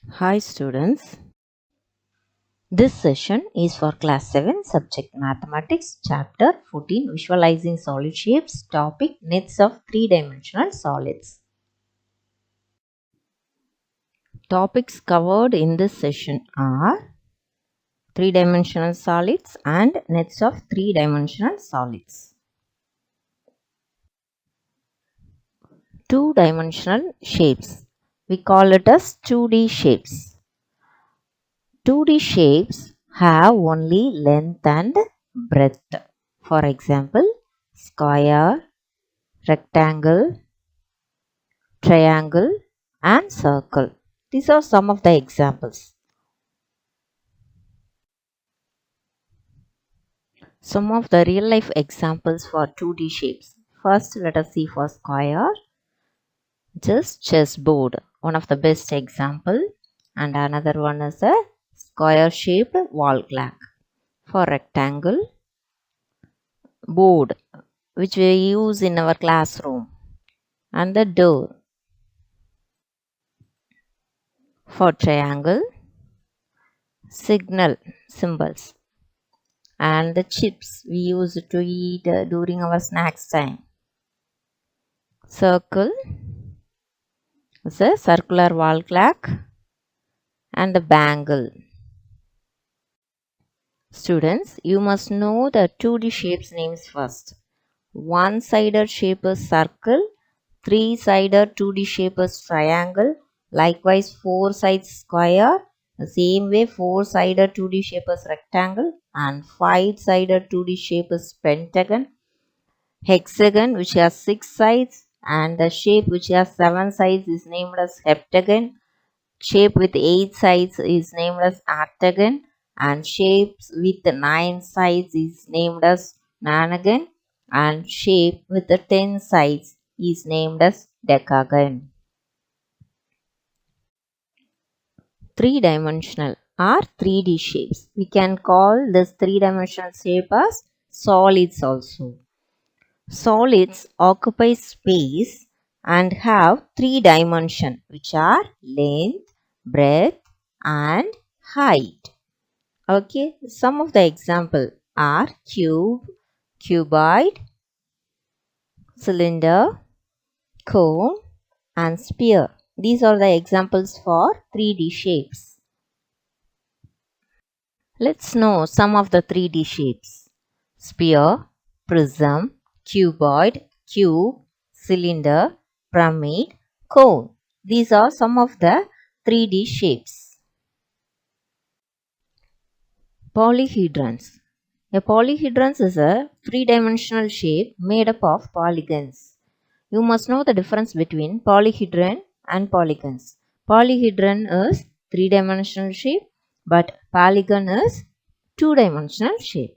Hi students, this session is for class 7 subject mathematics chapter 14 visualizing solid shapes topic nets of three-dimensional solids. Topics covered in this session are three-dimensional solids and nets of three-dimensional solids. Two-dimensional shapes, we call it as 2D shapes. 2D shapes have only length and breadth. For example, square, rectangle, triangle, and circle. These are some of the examples. Some of the real life examples for 2D shapes. First, let us see for square. Just chessboard, one of the best example. And another one is a square shaped wall clock. For rectangle, board, which we use in our classroom. And the door. For triangle, signal symbols, and the chips we use to eat during our snacks time. Circle is a circular wall clock, and the bangle. Students, you must know the 2D shapes names first. One-sided shape is circle, three-sided 2D shape is triangle, likewise four sides square. The same way 4-sided 2D shape is rectangle and 5-sided 2D shape is pentagon. Hexagon which has 6 sides and the shape which has 7 sides is named as heptagon. Shape with 8 sides is named as octagon and shapes with 9 sides is named as nonagon and shape with 10 sides is named as decagon. Three-dimensional or 3D shapes. We can call this three-dimensional shape as solids also. Solids occupy space and have three dimensions which are length, breadth and height. Okay, some of the examples are cube, cuboid, cylinder, cone and sphere. These are the examples for 3D shapes. Let's know some of the 3D shapes. Sphere, prism, cuboid, cube, cylinder, pyramid, cone. These are some of the 3D shapes. Polyhedrons. A polyhedron is a three-dimensional shape made up of polygons. You must know the difference between polyhedron and polygons. Polyhedron is three-dimensional shape, but polygon is two-dimensional shape.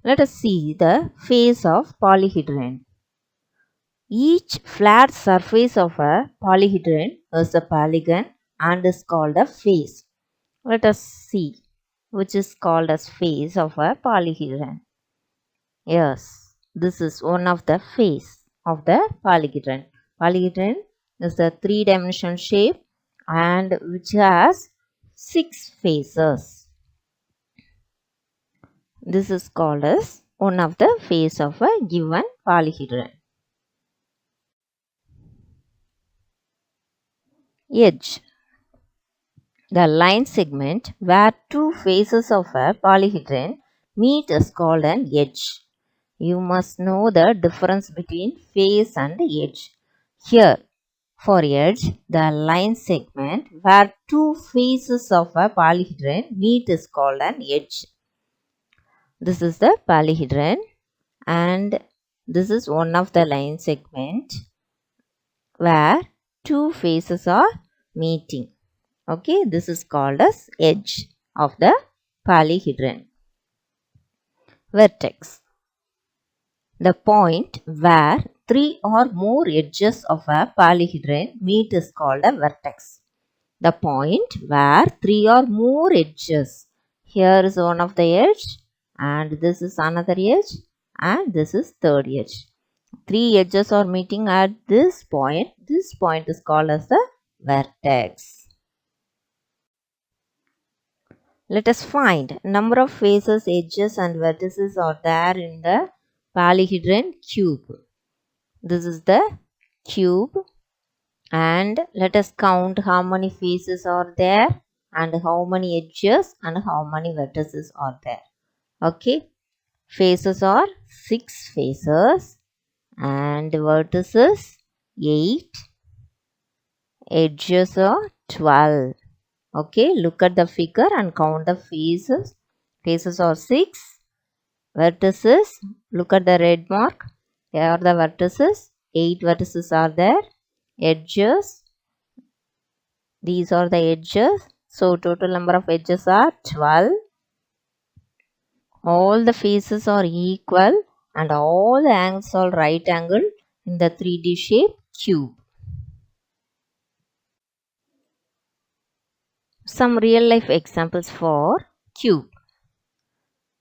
Let us see the face of polyhedron. Each flat surface of a polyhedron is a polygon and is called a face. Let us see which is called as face of a polyhedron. Yes, this is one of the face of the polyhedron. Polyhedron is a three-dimensional shape and which has 6 faces. This is called as one of the face of a given polyhedron. Edge. The line segment where two faces of a polyhedron meet is called an edge. You must know the difference between face and edge. Here, for edge, the line segment where two faces of a polyhedron meet is called an edge. This is the polyhedron and this is one of the line segment where two faces are meeting. Okay, this is called as edge of the polyhedron. Vertex. The point where three or more edges of a polyhedron meet is called a vertex. The point where three or more edges. Here is one of the edge and this is another edge and this is third edge. Three edges are meeting at this point. This point is called as the vertex. Let us find number of faces, edges and vertices are there in the polyhedron cube. This is the cube, and let us count how many faces are there and how many edges and how many vertices are there. Okay, faces are 6 faces and vertices 8, edges are 12. Okay, look at the figure and count the faces. Faces are 6. Vertices, look at the red mark. Here are the vertices. 8 vertices are there. Edges, these are the edges. So total number of edges are 12. All the faces are equal and all the angles are right angle in the 3D shape cube. Some real life examples for cube.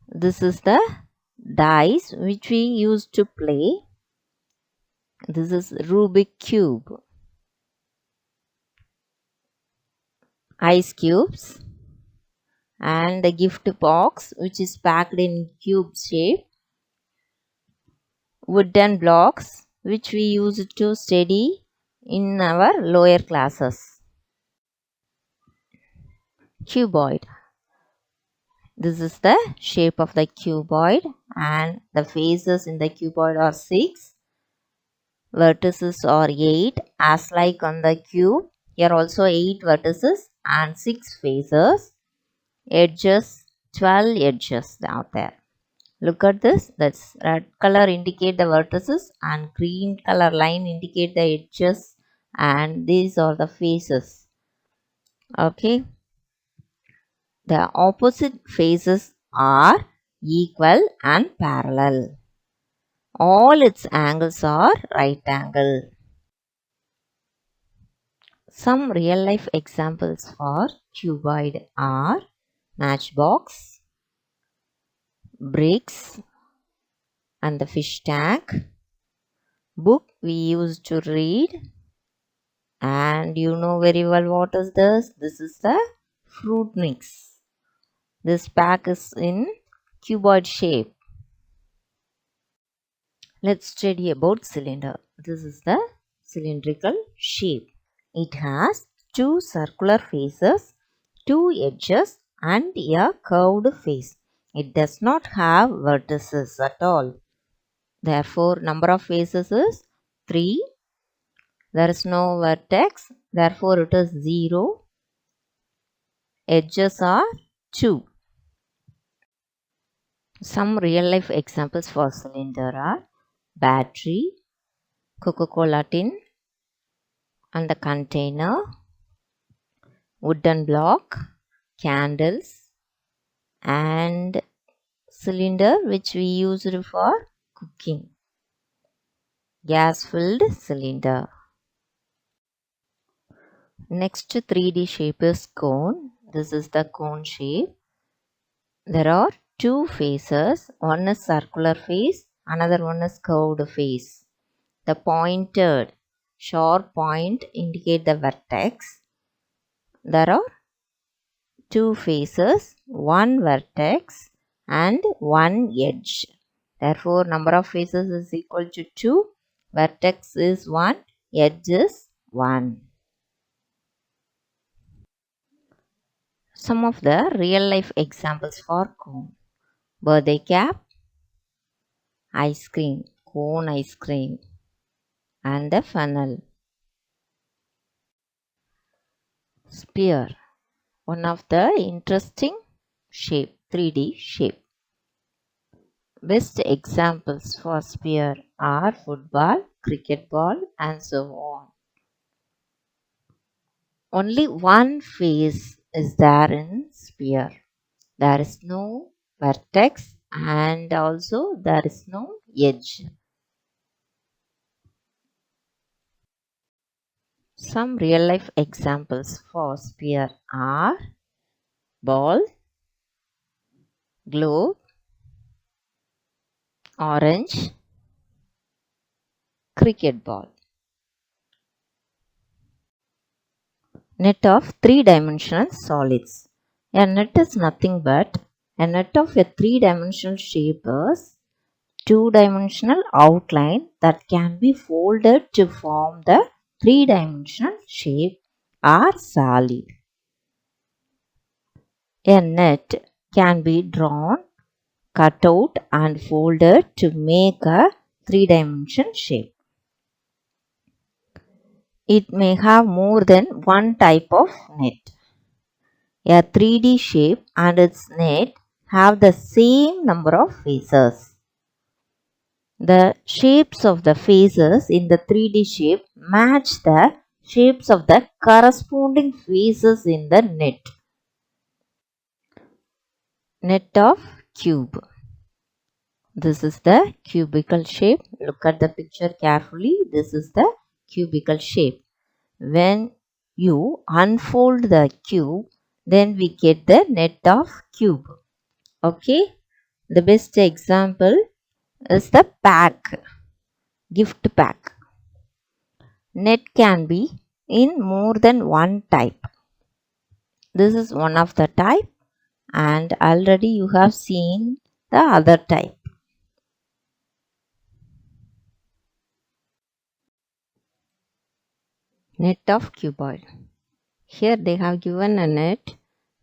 This is the dice which we use to play. This is Rubik cube. Ice cubes and the gift box which is packed in cube shape. Wooden blocks which we use to study in our lower classes. Cuboid. This is the shape of the cuboid and the faces in the cuboid are 6. Vertices are 8 as like on the cube. Here also 8 vertices and 6 faces. Edges, 12 edges out there. Look at this. That's red color indicate the vertices and green color line indicate the edges, and these are the faces. Okay. The opposite faces are equal and parallel. All its angles are right angle. Some real life examples for cuboid are matchbox, bricks and the fish tank, book we used to read, and you know very well what is this. This is the fruit mix. This pack is in cuboid shape. Let's study about cylinder. This is the cylindrical shape. It has 2 circular faces, 2 edges and a curved face. It does not have vertices at all. Therefore, number of faces is 3. There is no vertex. Therefore, it is 0. Edges are 2. Some real life examples for cylinder are battery, Coca-Cola tin and the container, wooden block, candles and cylinder which we used for cooking, gas filled cylinder. Next 3D shape is cone. This is the cone shape. There are 2 faces. One is circular face, another one is curved face. The pointed sharp point indicate the vertex. There are 2 faces, 1 vertex and 1 edge. Therefore, number of faces is equal to 2. Vertex is 1, edge is 1. Some of the real life examples for cone. Birthday cap, ice cream, cone ice cream and the funnel. Spear, one of the interesting shape, 3D shape. Best examples for spear are football, cricket ball and so on. Only one face is there in spear. There is no vertex and also there is no edge. Some real life examples for spear are ball, globe, orange, cricket ball. Net of three-dimensional solids. A net is nothing but a net of a three-dimensional shape is two-dimensional outline that can be folded to form the three-dimensional shape or solid. A net can be drawn, cut out and folded to make a three-dimensional shape. It may have more than one type of net. A 3D shape and its net have the same number of faces. The shapes of the faces in the 3D shape match the shapes of the corresponding faces in the net. Net of cube. This is the cubical shape. Look at the picture carefully. This is the cubical shape. When you unfold the cube, then we get the net of cube. Okay. The best example is the pack, gift pack. Net can be in more than one type. This is one of the type and already you have seen the other type. Net of cuboid. Here they have given a net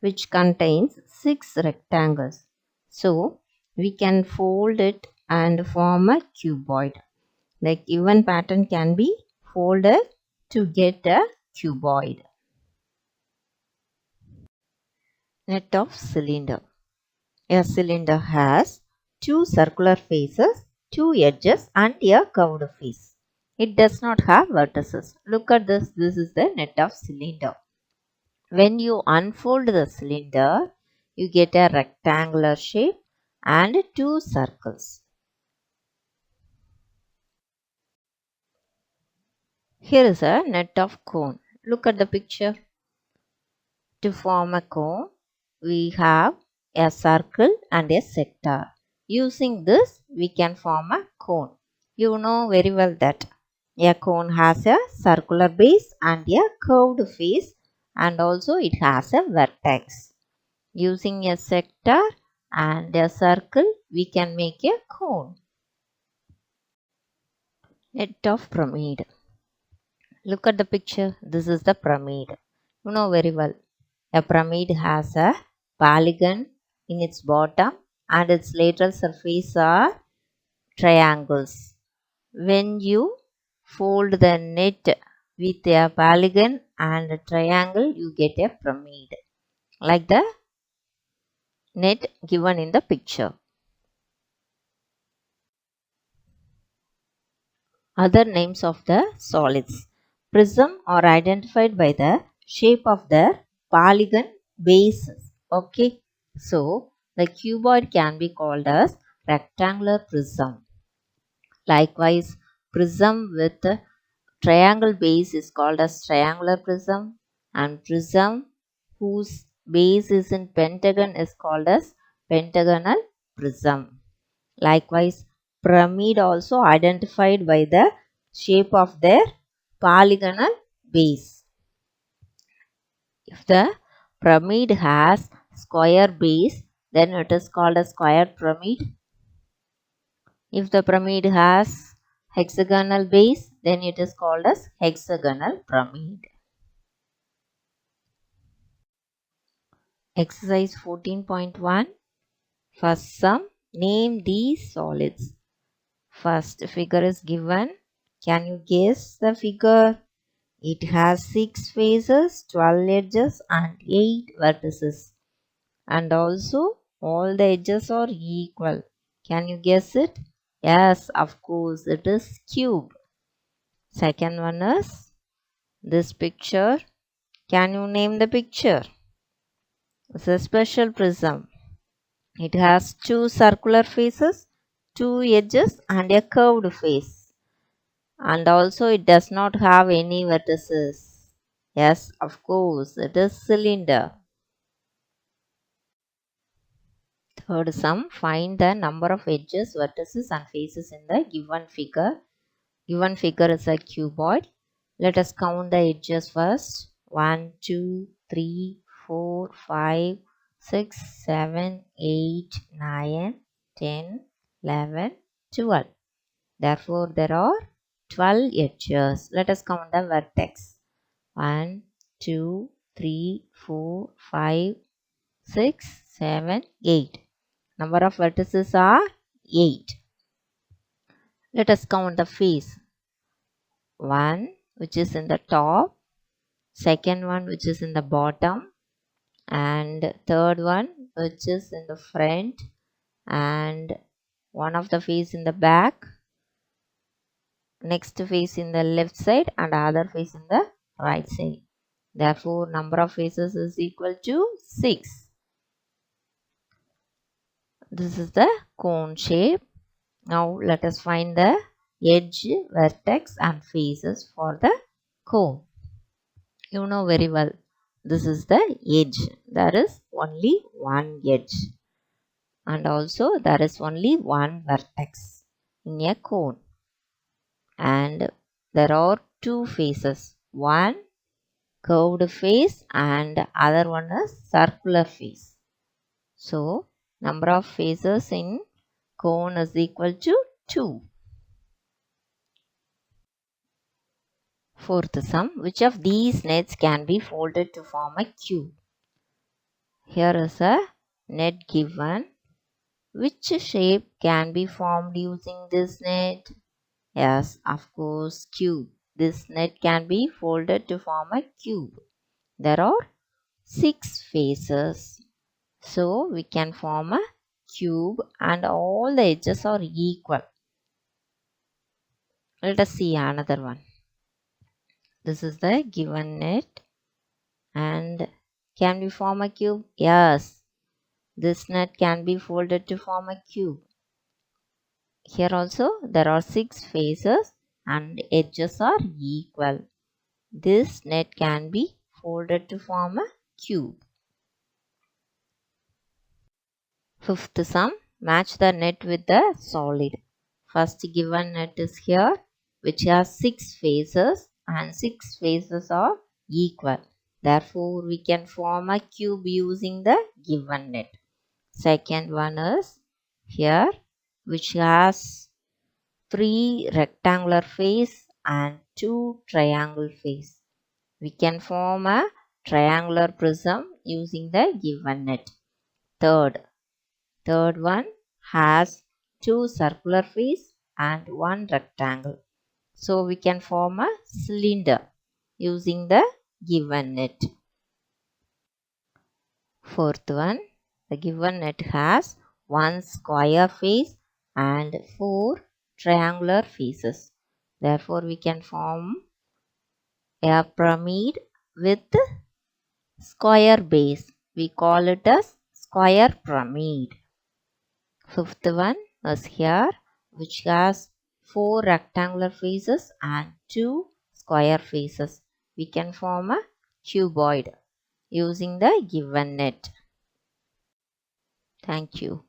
which contains 6 rectangles. So we can fold it and form a cuboid. The given pattern can be folded to get a cuboid. Net of cylinder. A cylinder has two circular faces, two edges and a curved face. It does not have vertices. Look at this. This is the net of cylinder. When you unfold the cylinder, you get a rectangular shape and two circles. Here is a net of cone. Look at the picture. To form a cone, we have a circle and a sector. Using this, we can form a cone. You know very well that a cone has a circular base and a curved face, and also it has a vertex. Using a sector and a circle, we can make a cone. Net of pyramid. Look at the picture. This is the pyramid. You know very well. A pyramid has a polygon in its bottom and its lateral surface are triangles. When you fold the net with a polygon and a triangle, you get a pyramid like the net given in the picture. Other names of the solids. Prism are identified by the shape of their polygon bases. Okay, so the cuboid can be called as rectangular prism. Likewise, prism with triangle base is called as triangular prism, and prism whose base is in pentagon is called as pentagonal prism. Likewise, pyramid also identified by the shape of their polygonal base. If the pyramid has square base, then it is called a square pyramid. If the pyramid has hexagonal base, then it is called as hexagonal pyramid. Exercise 14.1. First sum. Name these solids. First figure is given. Can you guess the figure? It has 6 faces, 12 edges and 8 vertices. And also all the edges are equal. Can you guess it? Yes, of course, it is cube. Second one is this picture. Can you name the picture? It's a special prism. It has 2 circular faces, 2 edges and a curved face. And also it does not have any vertices. Yes, of course, it is cylinder. Third sum, find the number of edges, vertices and faces in the given figure. Given figure is a cuboid. Let us count the edges first. 1, 2, 3, 4, 5, 6, 7, 8, 9, 10, 11, 12. Therefore, there are 12 edges. Let us count the vertex. 1, 2, 3, 4, 5, 6, 7, 8. Number of vertices are 8. Let us count the face. 1 which is in the top, second one which is in the bottom, and third one which is in the front, and one of the face in the back, next face in the left side, and other face in the right side. Therefore, number of faces is equal to 6. This is the cone shape. Now let us find the edge, vertex and faces for the cone. You know very well, this is the edge. There is only one edge, and also there is only one vertex in a cone. And there are two faces. One curved face and other one is circular face. So, number of faces in cone is equal to 2. Fourth sum, which of these nets can be folded to form a cube? Here is a net given. Which shape can be formed using this net? Yes, of course, cube. This net can be folded to form a cube. There are 6 faces. So, we can form a cube and all the edges are equal. Let us see another one. This is the given net. And can we form a cube? Yes. This net can be folded to form a cube. Here also there are 6 faces and edges are equal. This net can be folded to form a cube. Fifth sum, match the net with the solid. First given net is here, which has 6 faces and 6 faces are equal. Therefore, we can form a cube using the given net. Second one is here, which has 3 rectangular face and 2 triangle face. We can form a triangular prism using the given net. Third one has 2 circular face and 1 rectangle. So we can form a cylinder using the given net. Fourth one, the given net has 1 square face and 4 triangular faces. Therefore, we can form a pyramid with square base. We call it as square pyramid. Fifth one is here, which has 4 rectangular faces and 2 square faces. We can form a cuboid using the given net. Thank you.